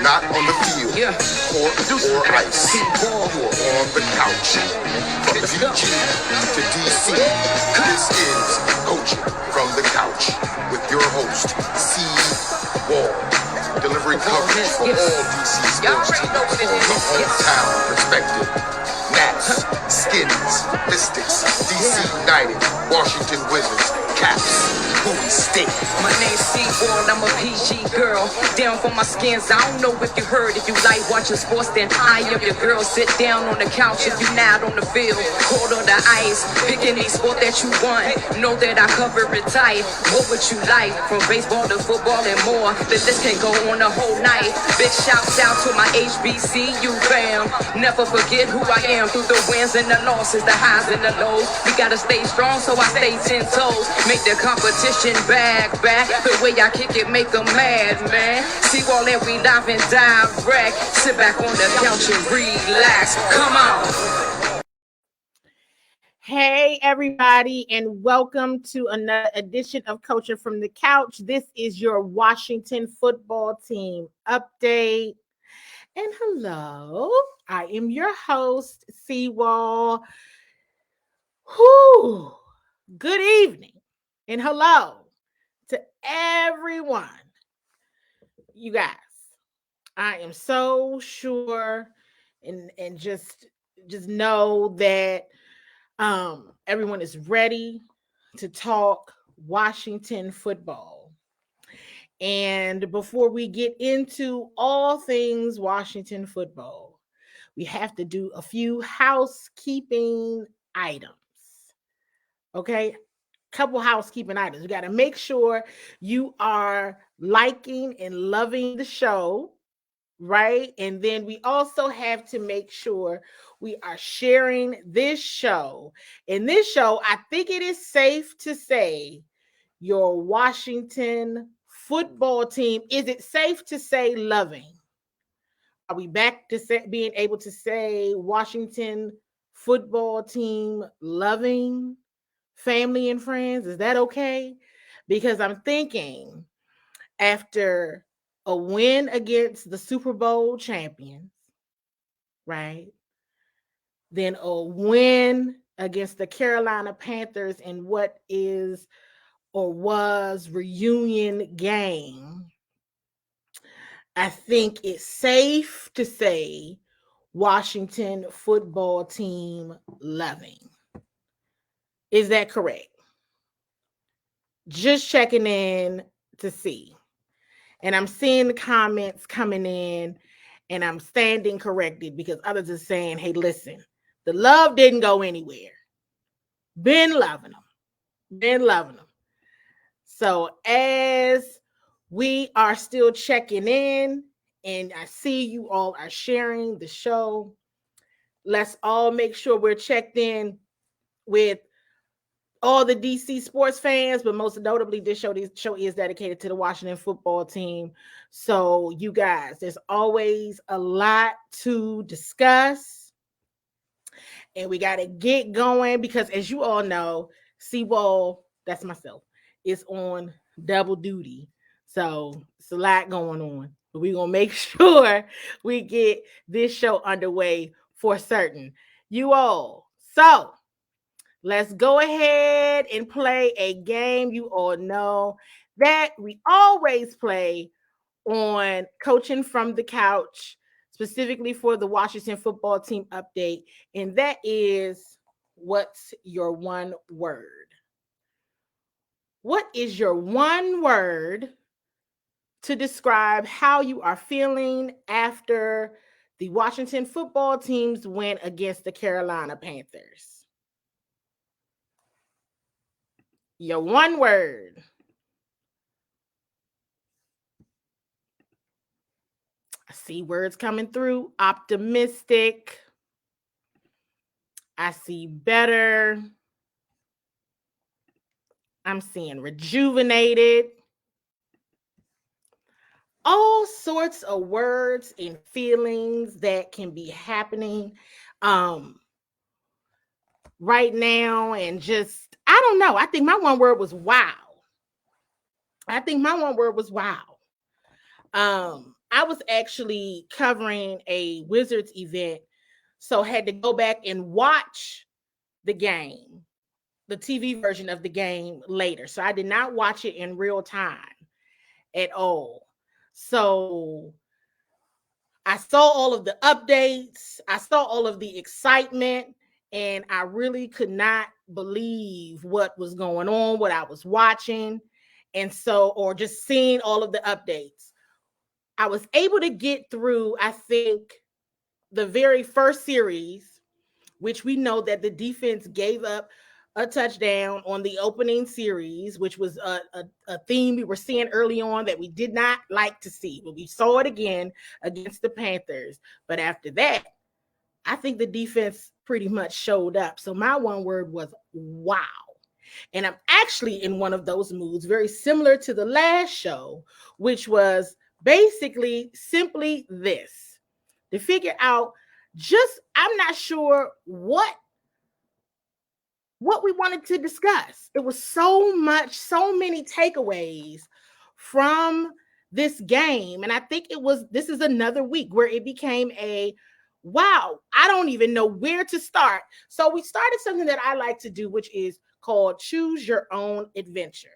Not on the field, court or ice. You're on the couch. From PG to DC, this is Coaching from the Couch with your host, CWall. Delivering coverage for all DC sports teams from the hometown perspective. Nats, Skins, Mystics, DC United, Washington Wizards, Caps, Bowie State. My name's CWall, I'm a PG girl. Down for my skins, I don't know if you heard. If you like watching sports, then I am your girl. Sit down on the couch if you not on the field. Cold on the ice, picking any sport that you want. Know that I cover it tight. What would you like? From baseball to football and more. The list can go on the whole night. Big shouts out to my HBCU fam. Never forget who I am through the wins and the losses, the highs and the lows. We gotta stay strong, so I stay 10 toes. Make the competition back. The way I kick it, make them mad, man. CWall and we live and direct. Sit back on the couch and relax. Come on. Hey, everybody, and welcome to another edition of Coaching from the Couch. This is your Washington football team update. And hello, I am your host, CWall. Good evening, and hello to everyone. You guys, I am so sure and just know that everyone is ready to talk Washington football. And before we get into all things Washington football, we have to do a few housekeeping items. Okay? Couple housekeeping items. We got to make sure you are liking and loving the show, right? And then we also have to make sure we are sharing this show. In this show, I think it is safe to say your Washington football team. Is it safe to say loving? Are we back to being able to say Washington football team loving? Family and friends, is that okay? Because I'm thinking after a win against the Super Bowl champions, right? Then a win against the Carolina Panthers in what is or was reunion game, I think it's safe to say Washington football team loving. Is that correct? Just checking in to see. And I'm seeing the comments coming in, and I'm standing corrected because others are saying, hey, listen, the love didn't go anywhere. Been loving them. So as we are still checking in, and I see you all are sharing the show, let's all make sure we're checked in with all the DC sports fans, but most notably, this show is dedicated to the Washington football team. So you guys, there's always a lot to discuss, and we got to get going because, as you all know, CWall, that's myself, is on double duty. So it's a lot going on, but we're going to make sure we get this show underway for certain. You all, so let's go ahead and play a game you all know that we always play on Coaching from the Couch, specifically for the Washington football team update. And that is, what's your one word? What is your one word to describe how you are feeling after the Washington football team's win against the Carolina Panthers? Your one word. I see words coming through. Optimistic. I see better. I'm seeing rejuvenated. All sorts of words and feelings that can be happening right now, and just, I don't know. I think my one word was wow. I was actually covering a Wizards event, so had to go back and watch the game, the TV version of the game later. So I did not watch it in real time at all. So I saw all of the updates, I saw all of the excitement, and I really could not believe what was going on, what I was watching. And so, or just seeing all of the updates. I was able to get through, I think, the very first series, which we know that the defense gave up a touchdown on the opening series, which was a theme we were seeing early on that we did not like to see, but we saw it again against the Panthers. But after that, I think the defense pretty much showed up. So my one word was wow. And I'm actually in one of those moods, very similar to the last show, which was basically simply this: to figure out, just, I'm not sure what we wanted to discuss. It was so many takeaways from this game. And I think this is another week where it became a wow, I don't even know where to start. So we started something that I like to do, which is called Choose Your Own Adventure.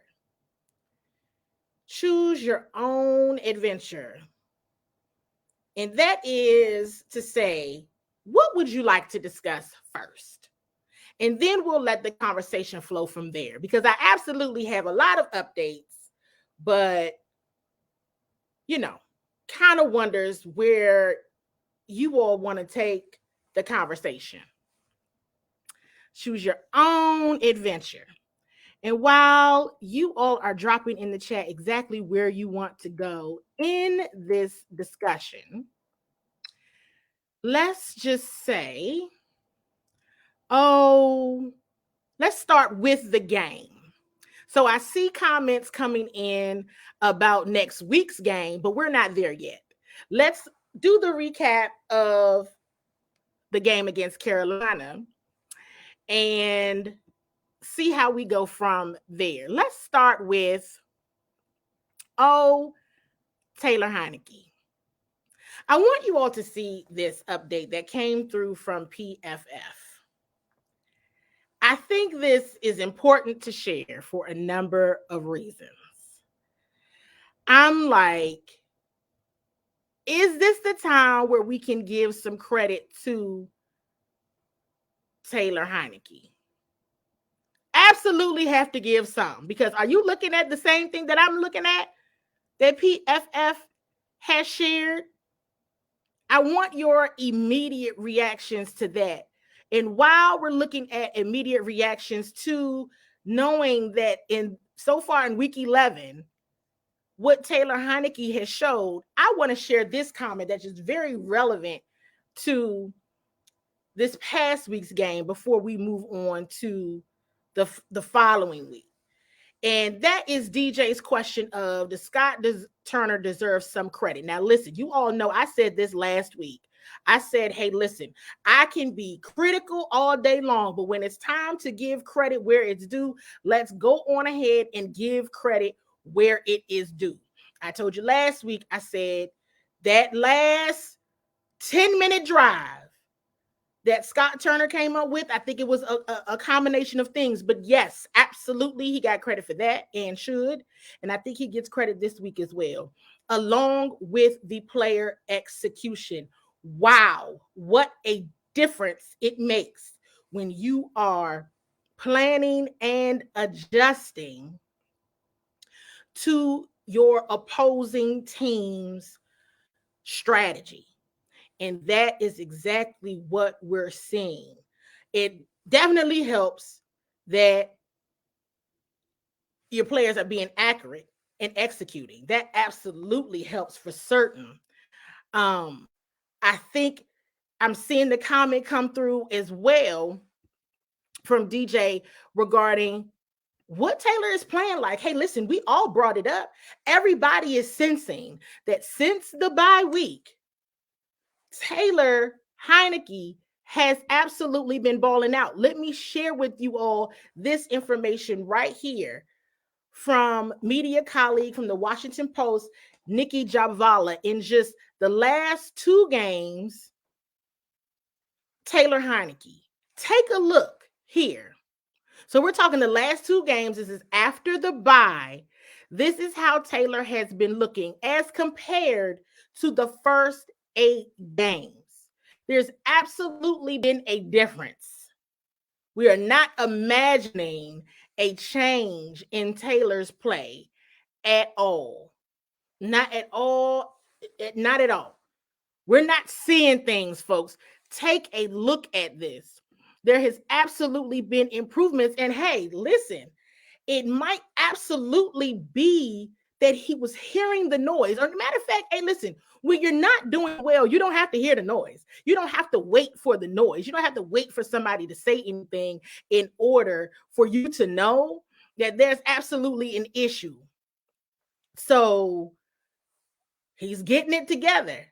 Choose your own adventure. And that is to say, what would you like to discuss first? And then we'll let the conversation flow from there, because I absolutely have a lot of updates, but, kind of wonders where you all want to take the conversation. Choose your own adventure. And while you all are dropping in the chat exactly where you want to go in this discussion, let's just say, let's start with the game. So I see comments coming in about next week's game, but we're not there yet. Let's do the recap of the game against Carolina and see how we go from there. Let's start with, Taylor Heinicke. I want you all to see this update that came through from PFF. I think this is important to share for a number of reasons. I'm like, is this the time where we can give some credit to Taylor Heinicke? Absolutely have to give some, because are you looking at the same thing that I'm looking at, that PFF has shared? I want your immediate reactions to that. And while we're looking at immediate reactions to knowing that so far in week 11, what Taylor Heinicke has showed, I want to share this comment that's just very relevant to this past week's game before we move on to the following week. And that is DJ's question of, does Scott Turner deserve some credit? Now, listen, you all know I said this last week. I said, hey, listen, I can be critical all day long, but when it's time to give credit where it's due, let's go on ahead and give credit where it is due. I told you last week, I said that last 10-minute drive that Scott Turner came up with, I think it was a combination of things. But yes, absolutely, he got credit for that and should. And I think he gets credit this week as well, along with the player execution. Wow, what a difference it makes when you are planning and adjusting to your opposing team's strategy. And that is exactly what we're seeing. It definitely helps that your players are being accurate and executing. That absolutely helps for certain. I think I'm seeing the comment come through as well from DJ regarding what Taylor is playing like. Hey, listen, we all brought it up. Everybody is sensing that since the bye week, Taylor Heinicke has absolutely been balling out. Let me share with you all this information right here from media colleague from the Washington Post, Nikki Javala in just the last 2 games. Taylor Heineke. Take a look here. So we're talking the last 2 games. This is after the bye. This is how Taylor has been looking as compared to the first 8 games. There's absolutely been a difference. We are not imagining a change in Taylor's play at all. Not at all. Not at all. We're not seeing things, folks. Take a look at this. There has absolutely been improvements. And hey, listen, it might absolutely be that he was hearing the noise. Or matter of fact, hey, listen, when you're not doing well, you don't have to hear the noise. You don't have to wait for the noise. You don't have to wait for somebody to say anything in order for you to know that there's absolutely an issue. So he's getting it together.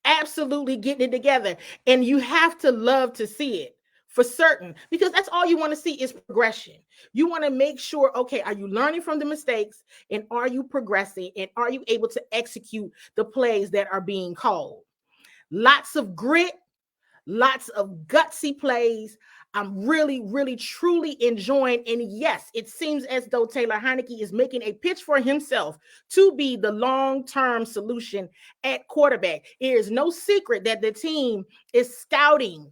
Absolutely getting it together. And you have to love to see it for certain, because that's all you want to see is progression. You want to make sure, okay, are you learning from the mistakes, and are you progressing, and are you able to execute the plays that are being called? Lots of grit, lots of gutsy plays. I'm really, really, truly enjoying. And yes, it seems as though Taylor Heineke is making a pitch for himself to be the long-term solution at quarterback. It is no secret that the team is scouting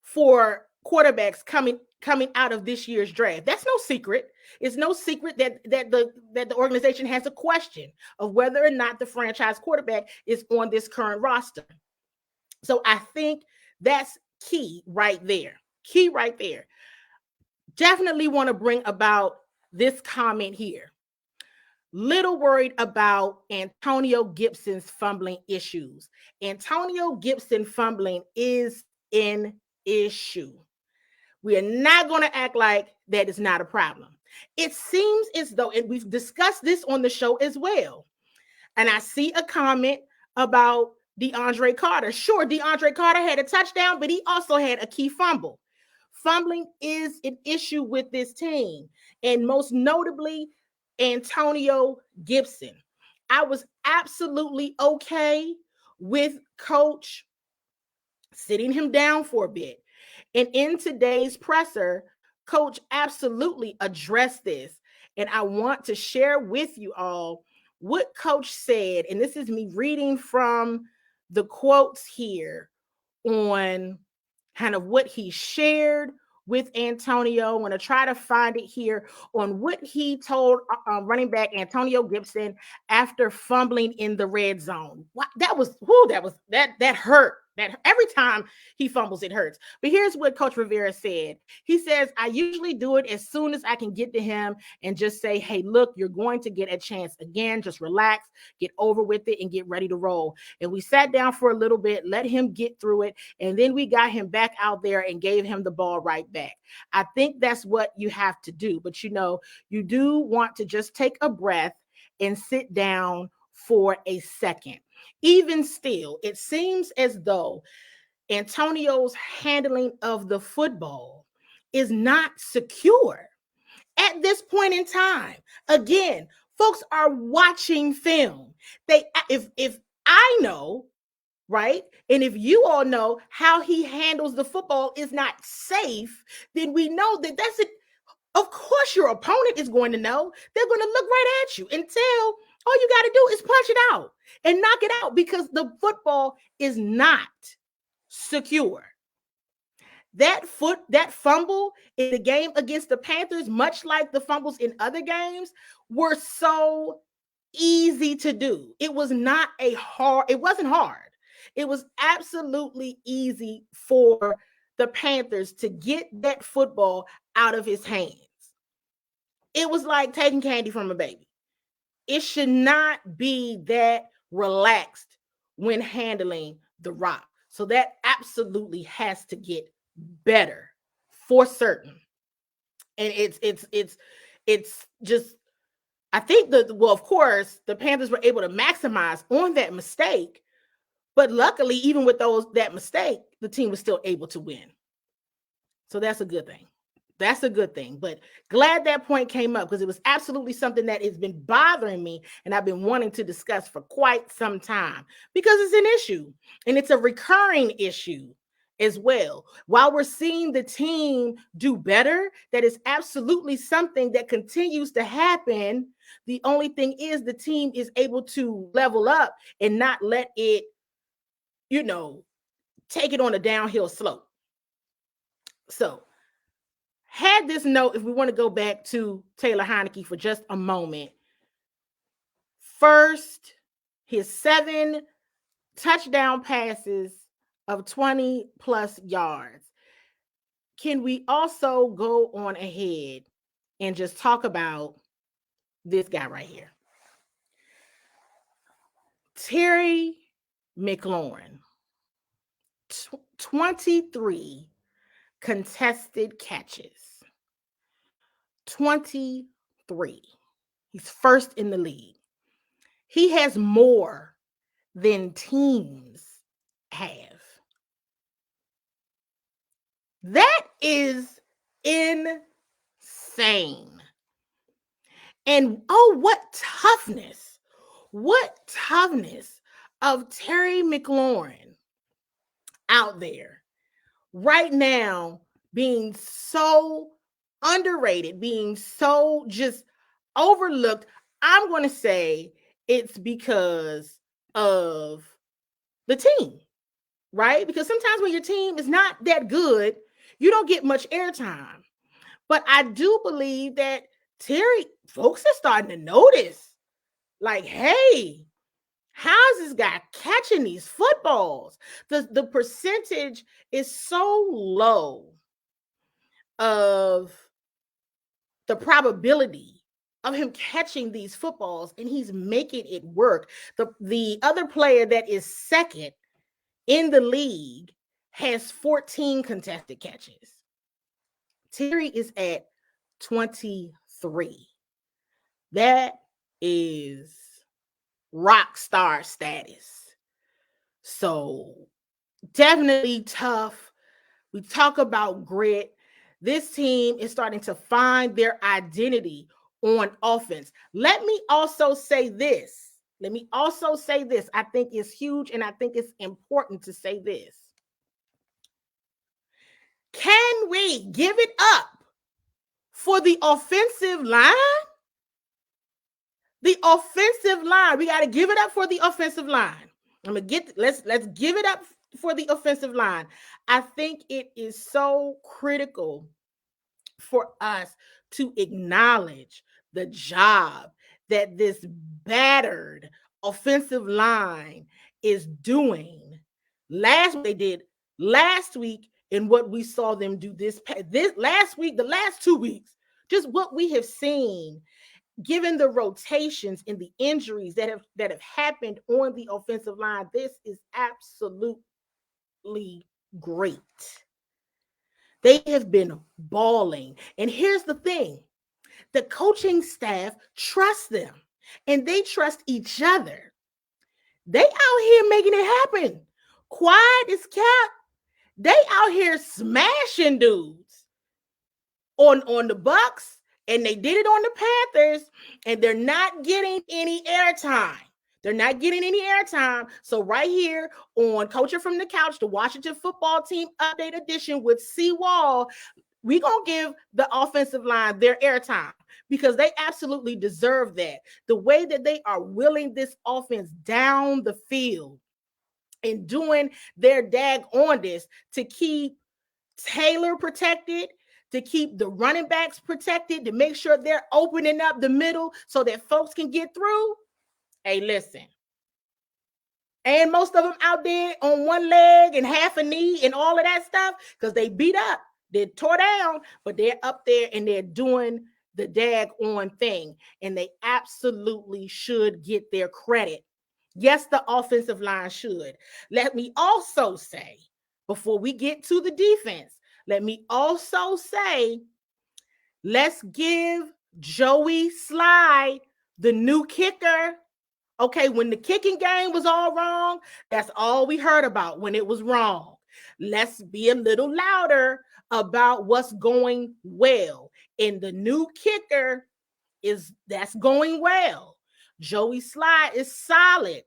for quarterbacks coming out of this year's draft. That's no secret. It's no secret that the organization has a question of whether or not the franchise quarterback is on this current roster. So I think that's key right there. Key right there. Definitely want to bring about this comment here. Little worried about Antonio Gibson's fumbling issues. Antonio Gibson fumbling is an issue. We are not going to act like that is not a problem. It seems as though, and we've discussed this on the show as well, and I see a comment about DeAndre Carter. Sure, DeAndre Carter had a touchdown, but he also had a key fumble. Fumbling is an issue with this team, and most notably, Antonio Gibson. I was absolutely okay with Coach sitting him down for a bit. And in today's presser, Coach absolutely addressed this. And I want to share with you all what Coach said. And this is me reading from the quotes here on kind of what he shared with Antonio. I'm going to try to find it here on what he told running back Antonio Gibson after fumbling in the red zone. That hurt. That every time he fumbles, it hurts. But here's what Coach Rivera said. He says, I usually do it as soon as I can get to him and just say, hey, look, you're going to get a chance again. Just relax, get over with it, and get ready to roll. And we sat down for a little bit, let him get through it. And then we got him back out there and gave him the ball right back. I think that's what you have to do. But, you do want to just take a breath and sit down for a second. Even still, it seems as though Antonio's handling of the football is not secure at this point in time. Again, folks are watching film. If I know, right, and if you all know how he handles the football is not safe, then we know that that's it. Of course, your opponent is going to know. They're going to look right at you and tell. All you got to do is punch it out and knock it out because the football is not secure. That fumble in the game against the Panthers, much like the fumbles in other games, were so easy to do. It wasn't hard. It was absolutely easy for the Panthers to get that football out of his hands. It was like taking candy from a baby. It should not be that relaxed when handling the rock. So that absolutely has to get better for certain. And it's just, I think of course, the Panthers were able to maximize on that mistake. But luckily, even with that mistake, the team was still able to win. So that's a good thing. That's a good thing. But glad that point came up because it was absolutely something that has been bothering me and I've been wanting to discuss for quite some time because it's an issue and it's a recurring issue as well. While we're seeing the team do better, that is absolutely something that continues to happen. The only thing is the team is able to level up and not let it, take it on a downhill slope. So, had this note, if we want to go back to Taylor Heineke for just a moment, first, his 7 touchdown passes of 20 plus yards. Can we also go on ahead and just talk about this guy right here? Terry Mclaurin, 23 contested catches. 23. He's first in the league. He has more than teams have. That is insane. And what toughness. What toughness of Terry Mclaurin out there right now being so underrated, being so just overlooked. I'm going to say it's because of the team, right? Because sometimes when your team is not that good, you don't get much airtime. But I do believe that folks are starting to notice, like, hey, how's this guy catching these footballs? The percentage is so low of the probability of him catching these footballs, and he's making it work. The other player that is second in the league has 14 contested catches. Terry is at 23. That is rock star status. So definitely tough. We talk about grit. This team is starting to find their identity on offense. Let me also say this. I think it's huge and I think it's important to say this. Can we give it up for the offensive line? The offensive line. We got to give it up for the offensive line. Let's give it up for the offensive line. I think it is so critical for us to acknowledge the job that this battered offensive line is doing. They did last week, and what we saw them do this last week, the last 2 weeks, just what we have seen, given the rotations and the injuries that have happened on the offensive line. This is absolutely great. They have been balling. And here's the thing. The coaching staff trusts them and they trust each other. They out here making it happen. Quiet is kept. They out here smashing dudes on the Bucks, and they did it on the Panthers, and they're not getting any airtime. So right here on Coaching from the Couch, the Washington Football Team Update Edition with CWall, we're going to give the offensive line their airtime because they absolutely deserve that. The way that they are willing this offense down the field and doing their dag on this to keep Taylor protected, to keep the running backs protected, to make sure they're opening up the middle so that folks can get through. Hey, listen. And most of them out there on one leg and half a knee and all of that stuff because they beat up. They're tore down, but they're up there and they're doing the dag-on thing. And they absolutely should get their credit. Yes, the offensive line should. Let me also say, before we get to the defense, let's give Joey Slye, the new kicker. Okay, when the kicking game was all wrong, that's all we heard about when it was wrong. Let's be a little louder about what's going well. And the new kicker that's going well. Joey Slye is solid.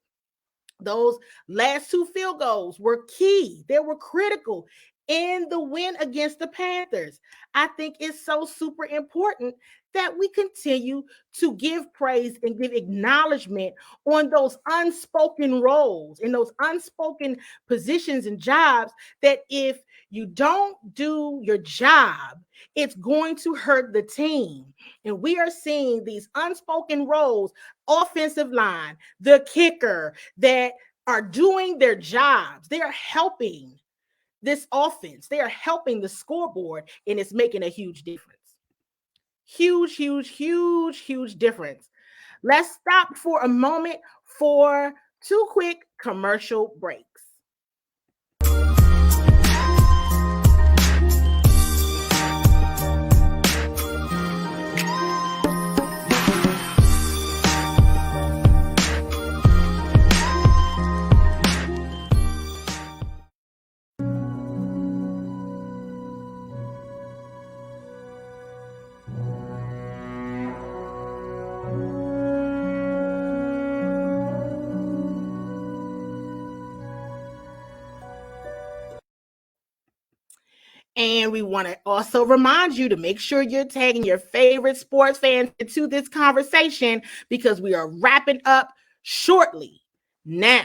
Those last 2 field goals were key. They were critical in the win against the Panthers. I think it's so super important that we continue to give praise and give acknowledgement on those unspoken roles, in those unspoken positions and jobs, that if you don't do your job, it's going to hurt the team. And we are seeing these unspoken roles, offensive line, the kicker, that are doing their jobs. They are helping this offense. They are helping the scoreboard, and it's making a huge difference. Huge, huge, huge, huge difference. Let's stop for a moment for 2 quick commercial breaks. And we want to also remind you to make sure you're tagging your favorite sports fans into this conversation, because we are wrapping up shortly. Now,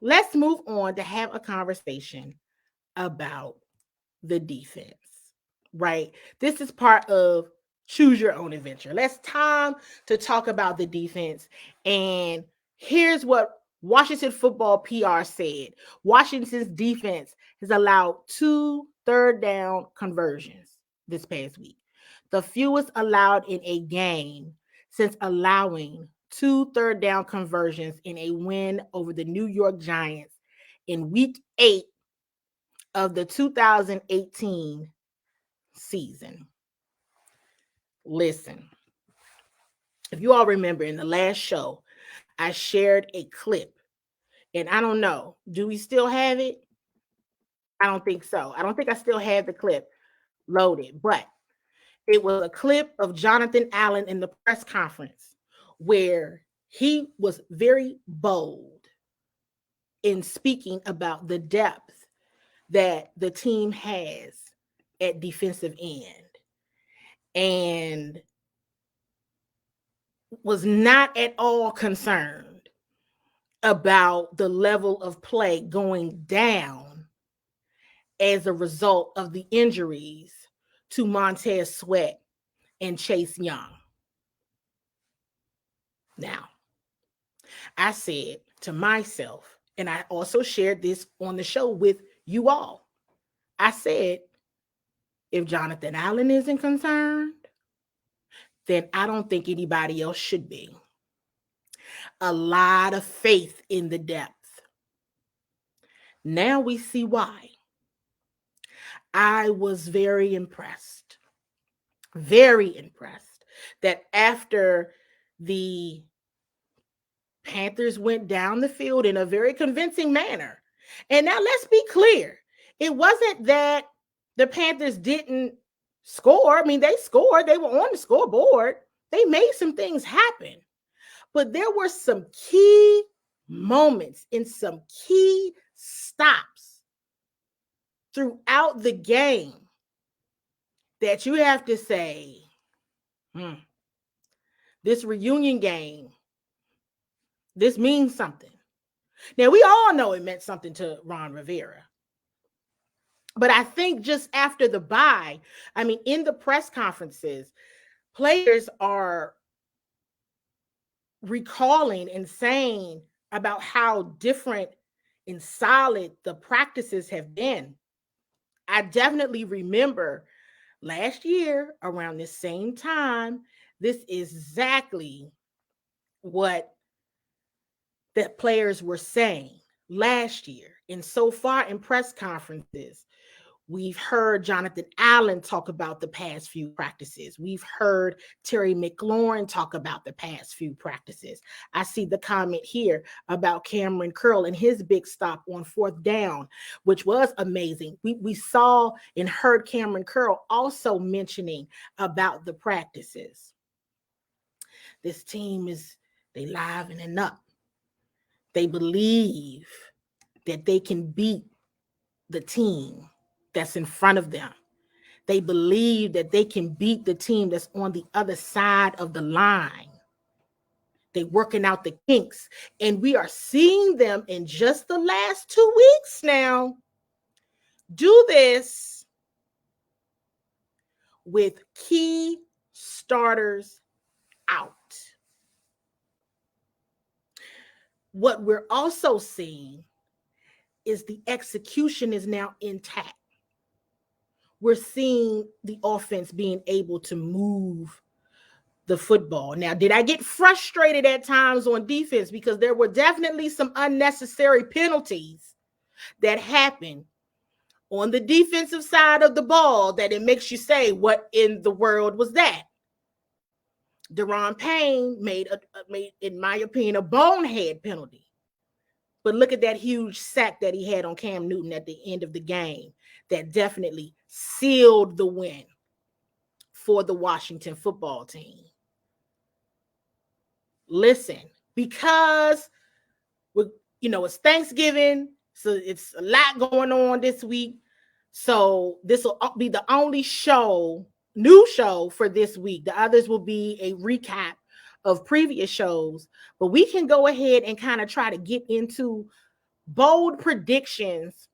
let's move on to have a conversation about the defense, right? This is part of Choose Your Own Adventure. Let's time to talk about the defense. And here's what Washington football PR said. Washington's defense has allowed 2 third-down conversions this past week, the fewest allowed in a game since allowing 2 third-down conversions in a win over the New York Giants in week 8 of the 2018 season. Listen, if you all remember, in the last show, I shared a clip, and I don't know, do we still have it? I don't think so. I don't think I still have the clip loaded, but it was a clip of Jonathan Allen in the press conference where he was very bold in speaking about the depth that the team has at defensive end, and was not at all concerned about the level of play going down as a result of the injuries to Montez Sweat and Chase Young. Now, I said to myself, and I also shared this on the show with you all, I said, if Jonathan Allen isn't concerned, then I don't think anybody else should be. A lot of faith in the depth. Now we see why. I was very impressed that after the Panthers went down the field in a very convincing manner. And now let's be clear. It wasn't that the Panthers didn't score. I mean, they scored. They were on the scoreboard. They made some things happen. But there were some key moments and some key stops throughout the game that you have to say, this reunion game, this means something. Now, we all know it meant something to Ron Rivera. But I think just after the bye, I mean, in the press conferences, players are recalling and saying about how different and solid the practices have been. I definitely remember last year around this same time, this is exactly what the players were saying last year. And so far in press conferences, We've heard Jonathan Allen talk about the past few practices. We've heard Terry McLaurin talk about the past few practices. I see the comment here about Cameron Curl and his big stop on 4th down, which was amazing. We saw and heard Cameron Curl also mentioning about the practices. This team they livening up. They believe that they can beat the team that's in front of them. They believe that they can beat the team that's on the other side of the line. They're working out the kinks. And we are seeing them in just the last 2 weeks now do this with key starters out. What we're also seeing is the execution is now intact. We're seeing the offense being able to move the football. Now, did I get frustrated at times on defense? Because there were definitely some unnecessary penalties that happened on the defensive side of the ball that it makes you say, what in the world was that? Deron Payne made, in my opinion, a bonehead penalty. But look at that huge sack that he had on Cam Newton at the end of the game. That definitely sealed the win for the Washington football team. Listen, because it's Thanksgiving, so it's a lot going on this week. So this will be the only new show for this week. The others will be a recap of previous shows, but we can go ahead and kind of try to get into bold predictions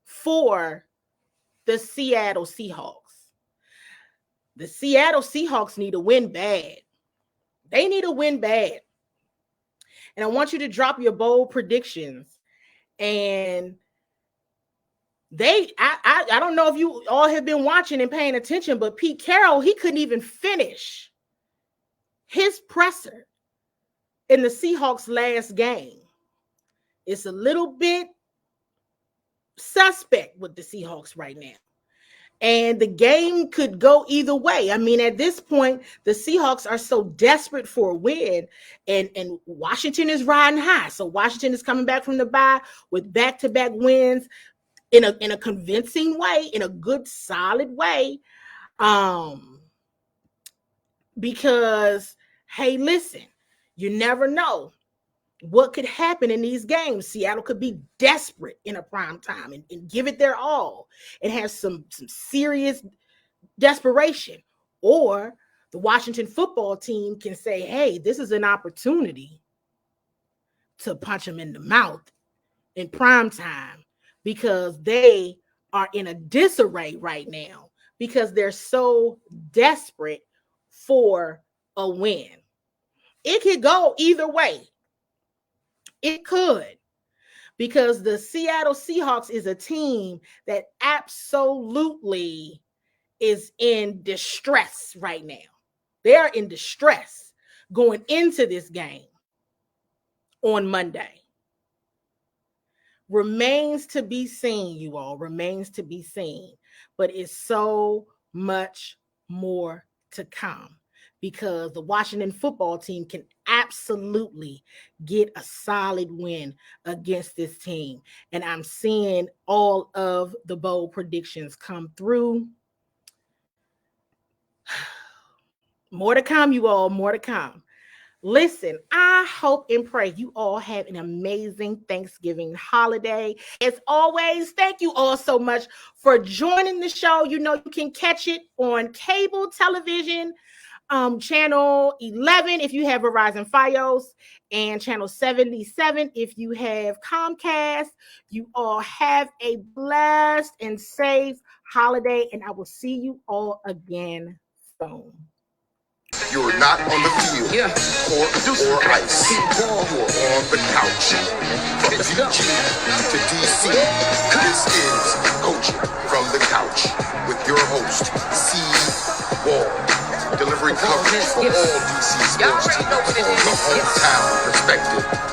for the Seattle Seahawks. The Seattle Seahawks need a win bad. They need a win bad. And I want you to drop your bold predictions. And I don't know if you all have been watching and paying attention, but Pete Carroll, he couldn't even finish his presser in the Seahawks last game. It's a little bit suspect with the Seahawks right now. And the game could go either way. I mean, at this point, the Seahawks are so desperate for a win, and Washington is riding high. So Washington is coming back from the bye with back-to-back wins in a convincing way, in a good, solid way. Because, hey, listen, you never know what could happen in these games. Seattle could be desperate in a prime time and give it their all and have some serious desperation. Or the Washington football team can say, hey, this is an opportunity to punch them in the mouth in prime time, because they are in a disarray right now because they're so desperate for a win. It could go either way. It could, because the Seattle Seahawks is a team that absolutely is in distress right now. They are in distress going into this game on Monday. Remains to be seen, you all. Remains to be seen. But it's so much more to come, because the Washington football team can absolutely get a solid win against this team. And I'm seeing all of the bold predictions come through. More to come, you all. More to come. Listen, I hope and pray you all have an amazing Thanksgiving holiday. As always, thank you all so much for joining the show. You know, you can catch it on cable television, channel 11 if you have Verizon Fios, and channel 77 if you have Comcast. You all have a blessed and safe holiday, and I will see you all again soon. You're not on the field, or ice. You're on the couch. From UG to DC, this is Coaching from the Couch with your host, CWall, delivering coverage for all DC sports teams from the hometown perspective.